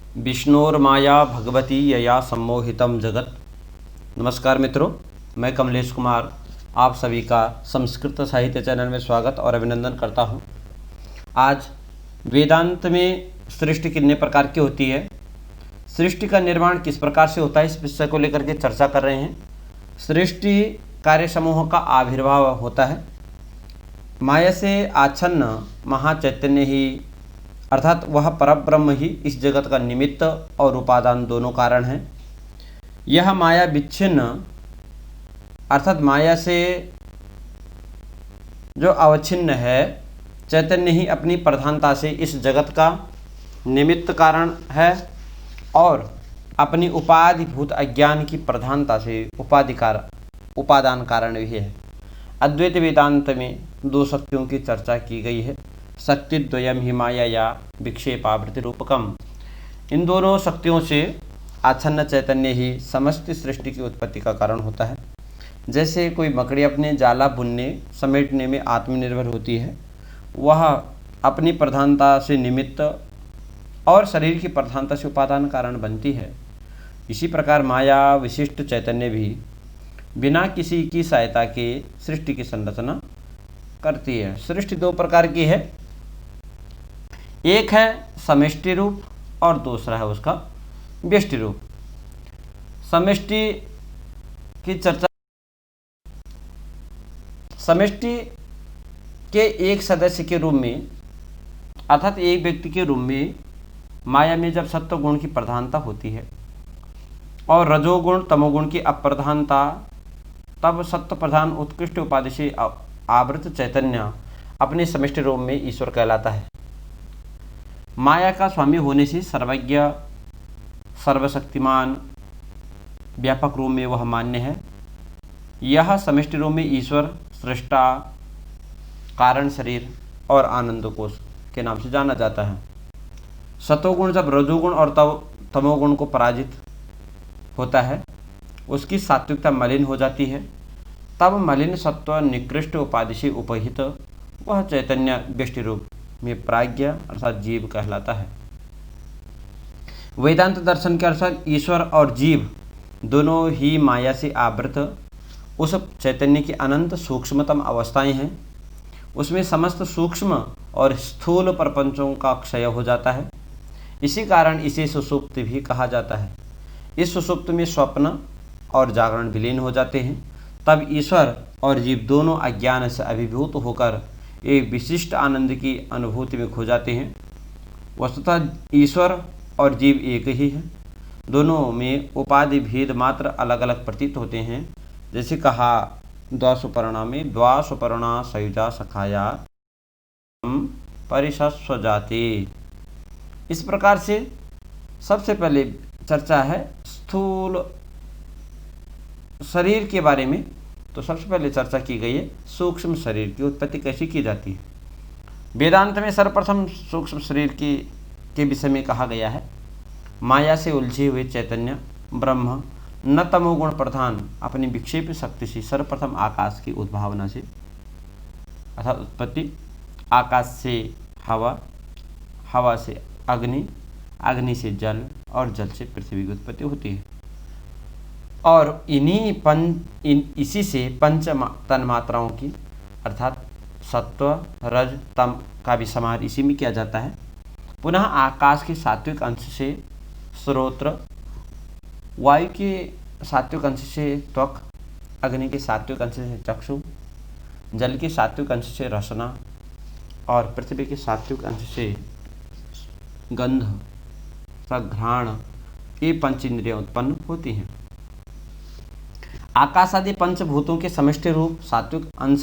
विष्णोर्माया भगवती यया सम्मोहितम जगत। नमस्कार मित्रों, मैं कमलेश कुमार आप सभी का संस्कृत साहित्य चैनल में स्वागत और अभिनंदन करता हूं। आज वेदांत में सृष्टि कितने प्रकार की होती है, सृष्टि का निर्माण किस प्रकार से होता है, इस विषय को लेकर के चर्चा कर रहे हैं। सृष्टि कार्य समूह का आविर्भाव होता है। माया से आच्छन्न महाचैतन्य ही अर्थात वह परब्रह्म ही इस जगत का निमित्त और उपादान दोनों कारण हैं। यह माया विच्छिन्न अर्थात माया से जो अवच्छिन्न है चैतन्य ही अपनी प्रधानता से इस जगत का निमित्त कारण है और अपनी उपाधिभूत अज्ञान की प्रधानता से उपादान कारण भी है। अद्वैत वेदांत में दो शक्तियों की चर्चा की गई है। शक्ति द्वयम ही माया या विक्षेपावृत्ति रूपकम। इन दोनों शक्तियों से आच्छन्न चैतन्य ही समस्त सृष्टि की उत्पत्ति का कारण होता है। जैसे कोई मकड़ी अपने जाला बुनने समेटने में आत्मनिर्भर होती है, वह अपनी प्रधानता से निमित्त और शरीर की प्रधानता से उपादान कारण बनती है। इसी प्रकार माया विशिष्ट चैतन्य भी बिना किसी की सहायता के सृष्टि की संरचना करती है। सृष्टि दो प्रकार की है, एक है समष्टि रूप और दूसरा है उसका व्यष्टि रूप। समष्टि की चर्चा, समष्टि के एक सदस्य के रूप में अर्थात एक व्यक्ति के रूप में माया में जब सत्व गुण की प्रधानता होती है और रजोगुण तमोगुण की अप्रधानता, तब सत्व प्रधान उत्कृष्ट उपाधि से आवृत चैतन्य अपने समष्टि रूप में ईश्वर कहलाता है। माया का स्वामी होने से सर्वज्ञ सर्वशक्तिमान व्यापक रूप में वह मान्य है। यह समष्टि रूप में ईश्वर सृष्टा कारण शरीर और आनंद कोश के नाम से जाना जाता है। सतोगुण जब रजोगुण और तमोगुण को पराजित होता है, उसकी सात्विकता मलिन हो जाती है, तब मलिन सत्व निकृष्ट उपाधि से उपहित वह चैतन्य व्यष्टि रूप में प्राज्ञ अर्थात जीव कहलाता है। वेदांत दर्शन के अनुसार ईश्वर और जीव दोनों ही माया से आवृत उस चैतन्य की अनंत सूक्ष्मतम अवस्थाएं हैं। उसमें समस्त सूक्ष्म और स्थूल प्रपंचों का क्षय हो जाता है। इसी कारण इसे सुषुप्ति भी कहा जाता है। इस सुषुप्त में स्वप्न और जागरण विलीन हो जाते हैं। तब ईश्वर और जीव दोनों अज्ञान से अभिभूत होकर एक विशिष्ट आनंद की अनुभूति में खो जाते हैं। वस्तुतः ईश्वर और जीव एक ही है। दोनों में उपाधि भेद मात्र अलग अलग प्रतीत होते हैं। जैसे कहा द्वासुपर्णा में, द्वासुपर्णा सयुजा सखाया परिशस्व जाते। इस प्रकार से सबसे पहले चर्चा है स्थूल शरीर के बारे में। तो सबसे पहले चर्चा की गई है सूक्ष्म शरीर की उत्पत्ति कैसे की जाती है। वेदांत में सर्वप्रथम सूक्ष्म शरीर के विषय में कहा गया है, माया से उलझे हुए चैतन्य ब्रह्म न तमोगुण प्रधान अपनी विक्षेप शक्ति से सर्वप्रथम आकाश की उद्भावना से अर्थात उत्पत्ति, आकाश से हवा, हवा से अग्नि, अग्नि से जल और जल से पृथ्वी की उत्पत्ति होती है। और इसी से पंच तन्मात्राओं की अर्थात सत्व रज तम का भी समार इसी में किया जाता है। पुनः आकाश के सात्विक अंश से श्रोत्र, वायु के सात्विक अंश से त्वक, अग्नि के सात्विक अंश से चक्षु, जल के सात्विक अंश से रसना और पृथ्वी के सात्विक अंश से गंध तथा घ्राण, ये पंच इंद्रियां उत्पन्न होती हैं। आकाश आदि पंचभूतों के समष्टि रूप सात्विक अंश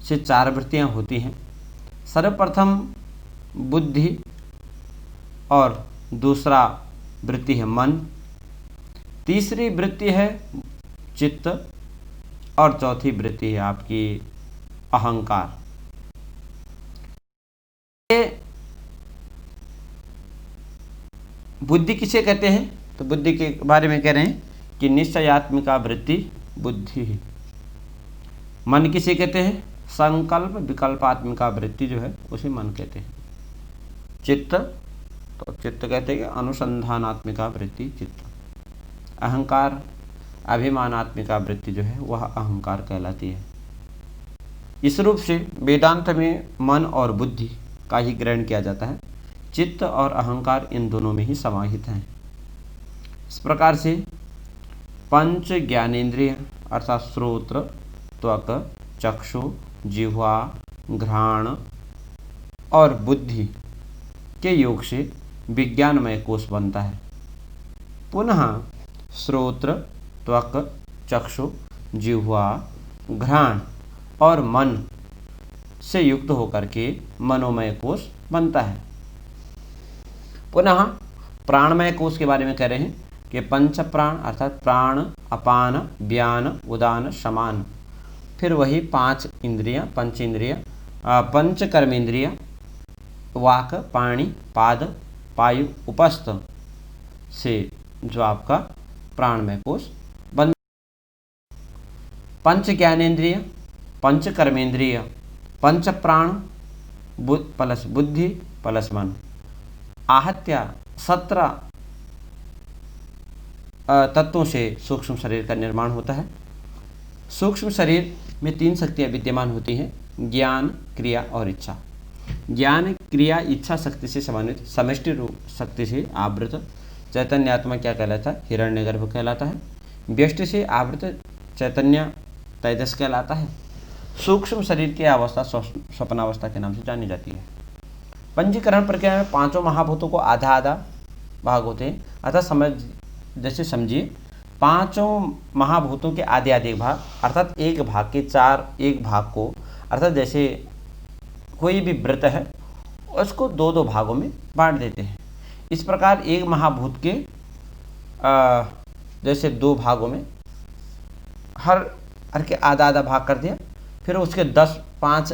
से चार वृत्तियां होती हैं। सर्वप्रथम बुद्धि और दूसरा वृत्ति है मन, तीसरी वृत्ति है चित्त और चौथी वृत्ति है आपकी अहंकार। बुद्धि किसे कहते हैं? तो बुद्धि के बारे में कह रहे हैं कि निश्चयात्मिका वृत्ति बुद्धि है। मन किसे कहते हैं? संकल्प विकल्पात्मिका वृत्ति जो है उसे मन कहते हैं। चित्त तो चित्त कहते हैं कि अनुसंधानात्मिका वृत्ति चित्त। अहंकार अभिमानात्मिका वृत्ति जो है वह अहंकार कहलाती है। इस रूप से वेदांत में मन और बुद्धि का ही ग्रहण किया जाता है। चित्त और अहंकार इन दोनों में ही समाहित हैं। इस प्रकार से पंच ज्ञानेन्द्रिय अर्थात श्रोत्र, त्वक, चक्षु, जिह्वा, घ्राण और बुद्धि के योग से विज्ञानमय कोश बनता है। पुनः श्रोत्र, त्वक, चक्षु, जिह्वा, घ्राण और मन से युक्त होकर के मनोमय कोश बनता है। पुनः प्राणमय कोश के बारे में कह रहे हैं कि पंच प्राण अर्थात प्राण, अपान, व्यान, उदान, समान, फिर वही पांच इंद्रियां, पंच इंद्रियां, पंच कर्मेंद्रिय, वाक, पाणि, पाद, पायु, उपस्थ से जो आपका प्राणमय कोश बन। पंच ज्ञानेन्द्रिय, पंच कर्मेंद्रिय, पंच प्राण प्लस बुद्धि प्लस मन, आहत्य 17 तत्वों से सूक्ष्म शरीर का निर्माण होता है। सूक्ष्म शरीर में 3 शक्तियाँ विद्यमान होती हैं, ज्ञान, क्रिया और इच्छा। ज्ञान, क्रिया, इच्छा शक्ति से समन्वित समष्टि रूप शक्ति से आवृत चैतन्य आत्मा क्या कहलाता है? हिरण्यगर्भ कहलाता है। व्यष्टि से आवृत चैतन्य तेजस कहलाता है। सूक्ष्म शरीर की अवस्था स्वप्नावस्था के नाम से जानी जाती है। पंजीकरण प्रक्रिया में 5 महाभूतों को आधा आधा भाग होते हैं, अर्थात जैसे समझिए 5 महाभूतों के आधे आधे भाग, अर्थात एक भाग के 4 एक भाग को, अर्थात जैसे कोई भी वृत्त है उसको 2-2 भागों में बांट देते हैं। इस प्रकार एक महाभूत के जैसे 2 भागों में हर के आधा आधा भाग कर दिया, फिर उसके 5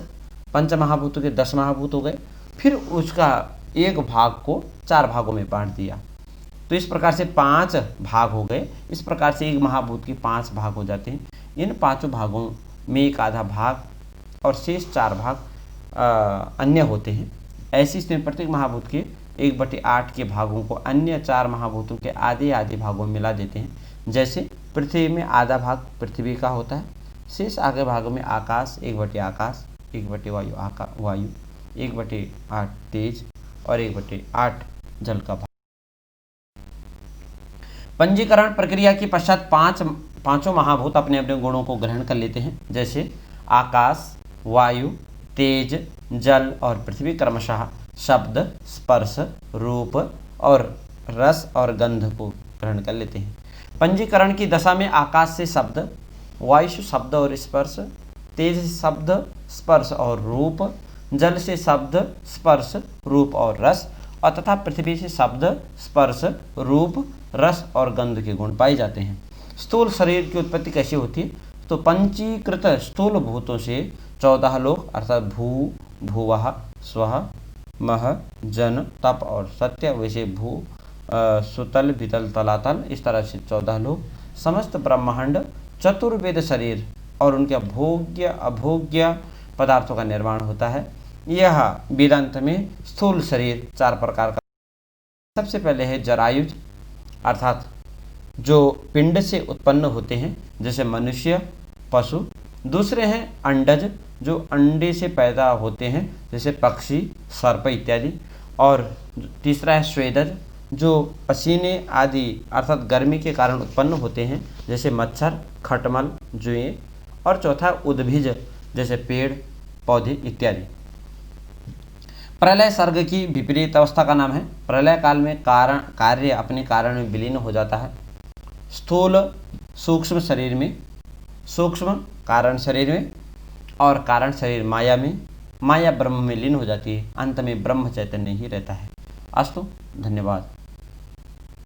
पंच महाभूतों के 10 महाभूत हो गए, फिर उसका एक भाग को 4 भागों में बांट दिया, तो इस प्रकार से 5 भाग हो गए। इस प्रकार से एक महाभूत के 5 भाग हो जाते हैं। इन 5 भागों में एक आधा भाग और शेष 4 भाग अन्य होते हैं। ऐसी स्थिति में प्रत्येक महाभूत के 1/8 के भागों को अन्य 4 महाभूतों के आधे आधे भागों में मिला देते हैं। जैसे पृथ्वी में आधा भाग पृथ्वी का होता है, शेष आगे भागों में आकाश 1/आकाश, 1/वायु, वायु 1/8 तेज और 1/8 जल का भाग। पंजीकरण प्रक्रिया के पश्चात पांचों महाभूत अपने अपने गुणों को ग्रहण कर लेते हैं। जैसे आकाश, वायु, तेज, जल और पृथ्वी क्रमशः शब्द, स्पर्श, रूप और रस और गंध को ग्रहण कर लेते हैं। पंजीकरण की दशा में आकाश से शब्द, वायु से शब्द और स्पर्श, तेज से शब्द, स्पर्श और रूप, जल से शब्द, स्पर्श, रूप और रस और तथा पृथ्वी से शब्द, स्पर्श, रूप, रस और गंध के गुण पाए जाते हैं। स्थूल शरीर की उत्पत्ति कैसे होती है? तो पंचीकृत स्थूल भूतों से 14 लोक अर्थात भू, भुवः, स्वः, मह, जन, तप और सत्य, वैसे भू, सुतल, वितल, तलातल, इस तरह से 14 लोक, समस्त ब्रह्मांड, चतुर्वेद शरीर और उनके भोग्य अभोग्य पदार्थों का निर्माण होता है। यह वेदांत में स्थूल शरीर 4 प्रकार का। सबसे पहले है जरायुज अर्थात जो पिंड से उत्पन्न होते हैं, जैसे मनुष्य, पशु। दूसरे हैं अंडज जो अंडे से पैदा होते हैं, जैसे पक्षी, सर्प इत्यादि। और तीसरा है स्वेदज जो पसीने आदि अर्थात गर्मी के कारण उत्पन्न होते हैं, जैसे मच्छर, खटमल, जुएं। और चौथा उद्भिज जैसे पेड़ पौधे इत्यादि। प्रलय सर्ग की विपरीत अवस्था का नाम है। प्रलय काल में कार्य अपने कारण में विलीन हो जाता है। स्थूल सूक्ष्म शरीर में, सूक्ष्म कारण शरीर में और कारण शरीर माया में, माया ब्रह्म में लीन हो जाती है। अंत में ब्रह्म चैतन्य ही रहता है। अस्तु, धन्यवाद।